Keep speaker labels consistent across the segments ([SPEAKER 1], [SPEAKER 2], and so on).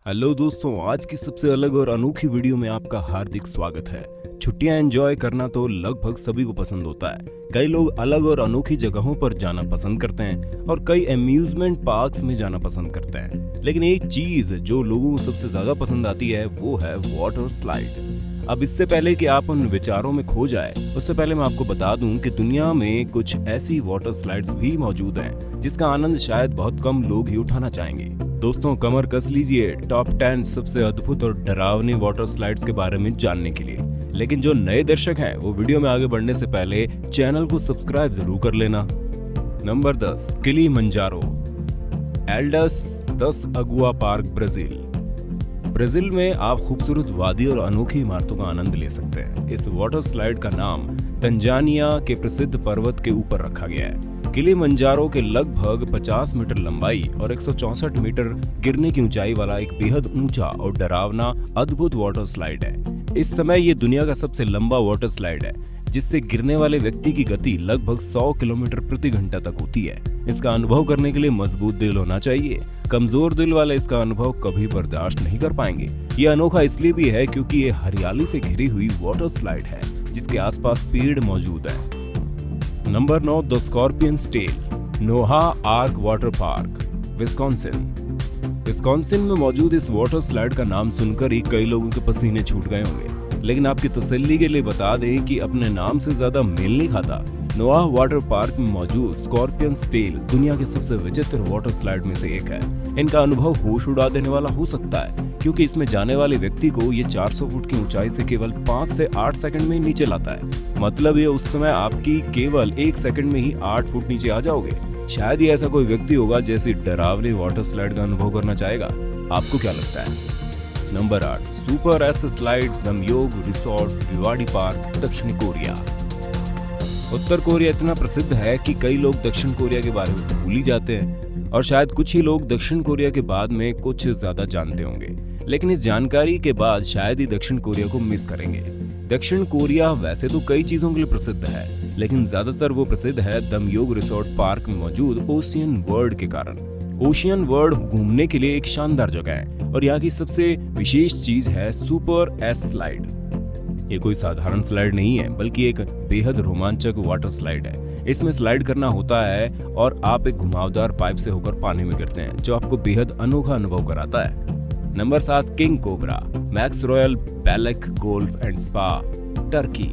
[SPEAKER 1] Hello दोस्तों, आज की सबसे अलग और अनोखी वीडियो में आपका हार्दिक स्वागत है। छुट्टियां एंजॉय करना तो लगभग सभी को पसंद होता है। कई लोग अलग और अनोखी जगहों पर जाना पसंद करते हैं और कई अम्यूजमेंट पार्क्स में जाना पसंद करते हैं। लेकिन एक चीज जो लोगों को सबसे ज्यादा पसंद आती है वो है वाटर स्लाइड। अब इससे पहले कि आप उन विचारों में खो जाए, उससे पहले मैं आपको बता दूं कि दुनिया में कुछ ऐसी वाटर स्लाइड्स भी मौजूद हैं जिसका आनंद शायद बहुत कम लोग ही उठाना चाहेंगे। दोस्तों, कमर कस लीजिए टॉप 10 सबसे अद्भुत और डरावनी वाटर स्लाइड्स के बारे में जानने के लिए। लेकिन जो नए दर्शक हैं वो वीडियो में आगे बढ़ने से पहले चैनल को सब्सक्राइब जरूर कर लेना। नंबर 10, किलिमंजारो एल्डस दस अगुआ पार्क, ब्राजील में आप खूबसूरत वादी और अनोखी इमारतों का आनंद ले सकते हैं। इस वाटर स्लाइड का नाम तंजानिया के प्रसिद्ध पर्वत के ऊपर रखा गया है। किलिमंजारो के लगभग 50 मीटर लंबाई और 164 मीटर गिरने की ऊंचाई वाला एक बेहद ऊंचा और डरावना अद्भुत वाटर स्लाइड है। इस समय ये दुनिया का सबसे लंबा वाटर स्लाइड है, जिससे गिरने वाले व्यक्ति की गति लगभग 100 किलोमीटर प्रति घंटा तक होती है। इसका अनुभव करने के लिए मजबूत दिल होना चाहिए। कमजोर दिल वाले इसका अनुभव कभी बर्दाश्त नहीं कर पाएंगे। ये अनोखा इसलिए भी है क्योंकि ये हरियाली से घिरी हुई वाटर स्लाइड है जिसके आसपास पेड़ मौजूद है। Number 9, the Scorpion's Tail Noah Ark Water Park, Wisconsin में मौजूद इस वाटर स्लाइड का नाम सुनकर ही कई लोगों के पसीने छूट गए होंगे। लेकिन आपकी तसल्ली के लिए बता दें कि अपने नाम से ज्यादा मेल नहीं खाता। नोआह वाटर पार्क में मौजूद स्कॉर्पियंस टेल दुनिया के सबसे विचित्र वाटर स्लाइड में से एक है। इनका अनुभव होश उड़ा देने वाला हो सकता है क्योंकि इसमें जाने वाले व्यक्ति को ये 400 फुट की ऊंचाई से केवल 5 से 8 सेकंड में नीचे लाता है। मतलब ये उस समय आपकी केवल 1 सेकंड में ही 8 फुट नीचे आ जाओगे। शायद ही ऐसा कोई व्यक्ति होगा जैसी डरावनी वाटर स्लाइड का अनुभव करना चाहेगा। आपको क्या लगता है? नंबर 8, सुपर एस स्लाइड दमयोग रिसोर्ट भिवाड़ी पार्क, दक्षिण कोरिया। उत्तर कोरिया इतना प्रसिद्ध है कि कई लोग दक्षिण कोरिया के बारे में भूल ही जाते हैं और शायद कुछ ही लोग दक्षिण कोरिया के बाद में कुछ ज्यादा जानते होंगे। लेकिन इस जानकारी के बाद शायद ही दक्षिण कोरिया को मिस करेंगे। दक्षिण कोरिया वैसे तो कई चीजों के लिए प्रसिद्ध है, लेकिन ज्यादातर वो प्रसिद्ध है दमयोग रिसोर्ट पार्क में मौजूद ओशियन वर्ल्ड के कारण। ओशियन वर्ल्ड घूमने के लिए एक शानदार जगह है और यहाँ की सबसे विशेष चीज है सुपर एस स्लाइड। ये कोई साधारण स्लाइड नहीं है बल्कि एक बेहद रोमांचक वाटर स्लाइड है। इसमें स्लाइड करना होता है और आप एक घुमावदार पाइप से होकर पानी में गिरते हैं, जो आपको बेहद अनोखा अनुभव कराता है। Number 7, King Cobra Max Royal Belek golf and spa, Turkey.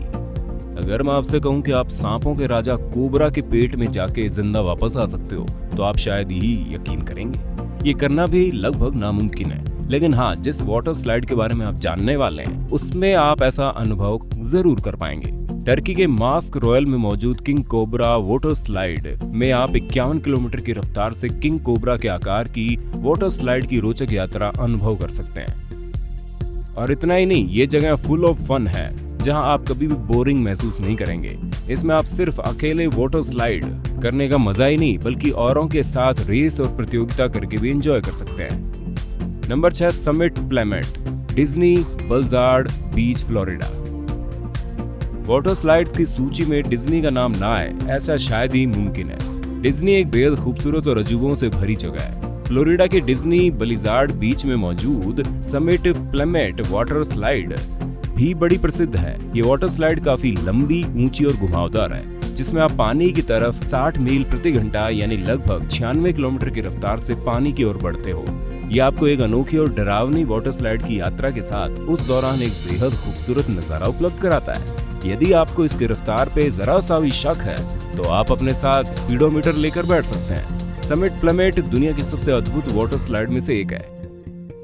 [SPEAKER 1] अगर मैं आपसे कहूं कि आप सांपों के राजा कोबरा के पेट में जाके जिंदा वापस आ सकते हो तो आप शायद ही यकीन करेंगे। ये करना भी लगभग नामुमकिन है, लेकिन हाँ, जिस वाटर स्लाइड के बारे में आप जानने वाले हैं उसमें आप ऐसा अनुभव जरूर कर पाएंगे। टर्की के मास्क रॉयल में मौजूद किंग कोबरा वाटर स्लाइड में आप 51 किलोमीटर की रफ्तार से किंग कोबरा के आकार की वाटर स्लाइड की रोचक यात्रा अनुभव कर सकते हैं। और इतना ही नहीं, ये जगह फुल ऑफ फन है जहां आप कभी भी बोरिंग महसूस नहीं करेंगे। इसमें आप सिर्फ अकेले वाटर स्लाइड करने का मजा ही नहीं बल्कि औरों के साथ रेस और प्रतियोगिता करके भी एंजॉय कर सकते हैं। नंबर 6, समिट प्लेमेट डिज्नी बल्जार्ड बीच, फ्लोरिडा। वाटर स्लाइड्स की सूची में डिज्नी का नाम ना आए ऐसा शायद ही मुमकिन है। डिज्नी एक बेहद खूबसूरत और अजूबों से भरी जगह है। फ्लोरिडा के डिज्नी बलिजार्ड बीच में मौजूद समिट प्लेमेट वाटर स्लाइड भी बड़ी प्रसिद्ध है। ये वाटर स्लाइड काफी लंबी, ऊंची और घुमावदार है, जिसमें आप पानी की तरफ 60 मील प्रति घंटा यानी लगभग 96 किलोमीटर की रफ्तार से पानी की ओर बढ़ते हो। ये आपको एक अनोखी और डरावनी वाटर स्लाइड की यात्रा के साथ उस दौरान एक बेहद खूबसूरत नजारा उपलब्ध कराता है। यदि आपको इसकी रफ्तार पे जरा सा भी शक है तो आप अपने साथ स्पीडोमीटर लेकर बैठ सकते हैं। समिट प्लेमेट दुनिया की सबसे अद्भुत वाटर स्लाइड में से एक है।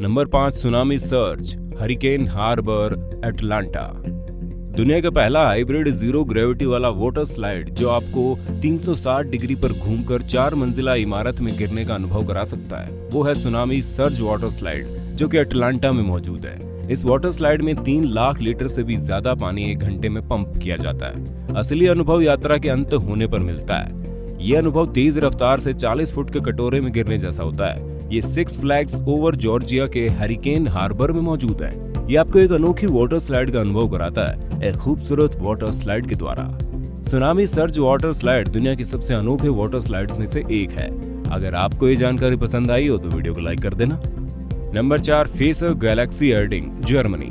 [SPEAKER 1] Number 5, Tsunami Surge Hurricane Harbor, Atlanta. दुनिया का पहला हाइब्रिड जीरो ग्रेविटी वाला वाटर स्लाइड जो आपको 360 डिग्री पर घूमकर 4 मंजिला इमारत में गिरने का अनुभव करा सकता है, वो है सुनामी सर्ज वाटर स्लाइड जो कि अटलांटा में मौजूद है। इस वाटर स्लाइड में 3 लाख लीटर से भी ज्यादा पानी 1 घंटे में पंप किया जाता है। असली अनुभव यात्रा के अंत होने पर मिलता है। यह अनुभव तेज रफ्तार से 40 फुट के कटोरे में गिरने जैसा होता है। ये 6 फ्लैग्स ओवर जॉर्जिया के हरिकेन हार्बर में मौजूद है। ये आपको एक अनोखी वाटर स्लाइड का अनुभव कराता है एक खूबसूरत वाटर स्लाइड के द्वारा। सुनामी सर्ज वाटर स्लाइड दुनिया की सबसे अनोखे वाटर स्लाइड में से एक है। अगर आपको ये जानकारी पसंद आई हो तो वीडियो को लाइक कर देना। नंबर 4 फेसर गैलेक्सी एर्डिंग, जर्मनी।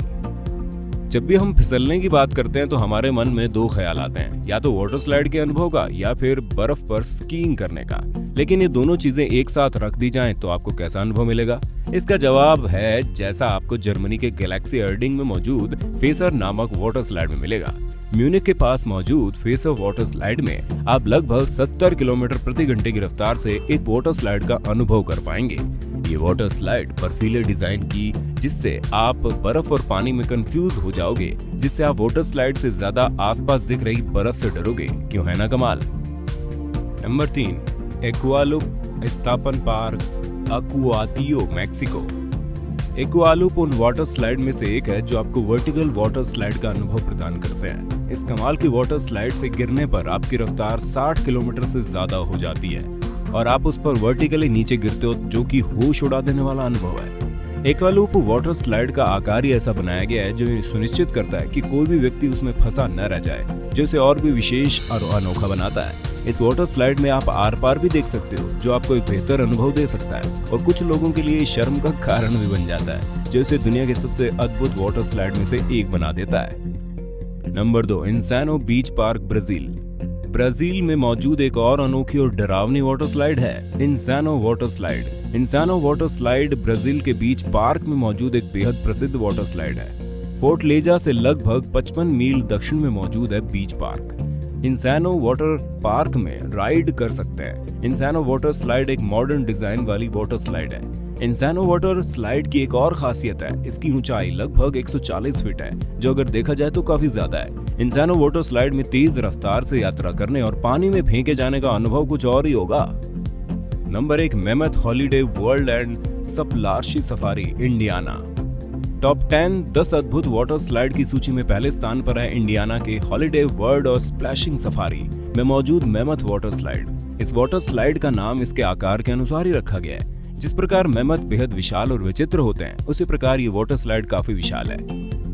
[SPEAKER 1] जब भी हम फिसलने की बात करते हैं तो हमारे मन में दो ख्याल आते हैं, या तो वाटर स्लाइड के अनुभव का या फिर बर्फ पर स्कीइंग करने का। लेकिन ये दोनों चीजें एक साथ रख दी जाएं तो आपको कैसा अनुभव मिलेगा? इसका जवाब है जैसा आपको जर्मनी के गैलेक्सी एर्डिंग में मौजूद फेसर नामक वाटर स्लाइड में मिलेगा। म्यूनिख के पास मौजूद फेसर वाटर स्लाइड में आप लगभग 70 किलोमीटर प्रति घंटे की रफ्तार से एक वाटर स्लाइड का अनुभव कर पाएंगे। ये वाटर स्लाइड बर्फीले डिजाइन की, जिससे आप बर्फ और पानी में कंफ्यूज हो जाओगे, जिससे आप वाटर स्लाइड से ज्यादा आसपास दिख रही बर्फ से डरोगे। क्यों है ना कमाल। नंबर 3 एक्वालुप स्थापन पार्क, अकुआतियो, मैक्सिको। एक्वालुप उन वाटर स्लाइड में से एक है जो आपको वर्टिकल वाटर स्लाइड का अनुभव प्रदान करते हैं। इस कमाल की वाटर स्लाइड से गिरने पर आपकी रफ्तार 60 किलोमीटर से ज्यादा हो जाती है और आप उस पर वर्टिकली नीचे गिरते हो, जो कि होश उड़ा देने वाला अनुभव है। एक्वालुप वाटर स्लाइड का आकार ही ऐसा बनाया गया है जो ये सुनिश्चित करता है कि कोई भी व्यक्ति उसमें फंसा न रह जाए, जो इसे और भी विशेष और अनोखा बनाता है। इस वाटर स्लाइड में आप आर पार भी देख सकते हो, जो आपको एक बेहतर अनुभव दे सकता है और कुछ लोगों के लिए शर्म का कारण भी बन जाता है, जो इसे दुनिया के सबसे अद्भुत वाटर स्लाइड में से एक बना देता है। नंबर 2 इंसानो बीच पार्क, ब्राजील। ब्राजील में मौजूद एक और अनोखी और डरावनी वाटर स्लाइड है Insano water slide. Insano water slide Brazil के बीच पार्क में मौजूद एक बेहद प्रसिद्ध वाटर स्लाइड है। फोर्ट लेजा से लगभग 55 मील दक्षिण में मौजूद है बीच पार्क। इंसानो वाटर पार्क में राइड कर सकते हैं। इंसानो वाटर स्लाइड एक मॉडर्न डिजाइन वाली वाटर स्लाइड है। इंसानो वाटर स्लाइड की एक और खासियत है, इसकी ऊंचाई लगभग 140 फीट है, जो अगर देखा जाए तो काफी ज्यादा है। इंसानो वाटर स्लाइड में तेज रफ्तार से यात्रा करने और पानी में फेंके जाने का अनुभव कुछ और ही होगा। Number 1 Mammoth holiday world and splashin safari, Indiana. Top 10 अद्भुत वाटर स्लाइड की सूची में पहले स्थान पर है इंडियाना के हॉलीडे वर्ल्ड और स्प्लैशिंग सफारी में मौजूद मेमथ वाटर स्लाइड। इस वाटर स्लाइड का नाम इसके आकार के अनुसार ही रखा गया है। जिस प्रकार मेमथ बेहद विशाल और विचित्र होते हैं, उसी प्रकार ये वाटर स्लाइड काफी विशाल है।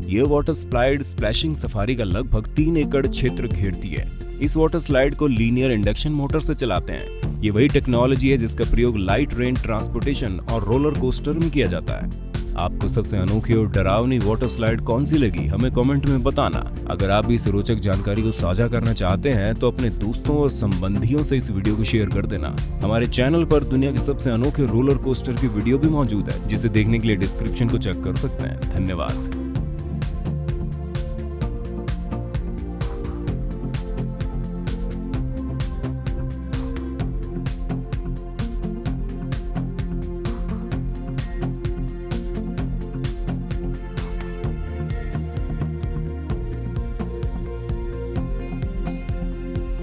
[SPEAKER 1] ये वाटर स्लाइड स्प्लैशिंग सफारी का लगभग 3 एकड़ क्षेत्र घेरती है। इस वाटर स्लाइड को लीनियर इंडक्शन मोटर से चलाते हैं। ये वही टेक्नोलॉजी है जिसका प्रयोग लाइट रेन ट्रांसपोर्टेशन और रोलर कोस्टर में किया जाता है। आपको सबसे अनोखी और डरावनी वाटर स्लाइड कौन सी लगी, हमें कमेंट में बताना। अगर आप भी इस रोचक जानकारी को साझा करना चाहते हैं तो अपने दोस्तों और संबंधियों से इस वीडियो को शेयर कर देना। हमारे चैनल पर दुनिया के सबसे अनोखे रोलर कोस्टर की वीडियो भी मौजूद है, जिसे देखने के लिए डिस्क्रिप्शन को चेक कर सकते हैं। धन्यवाद।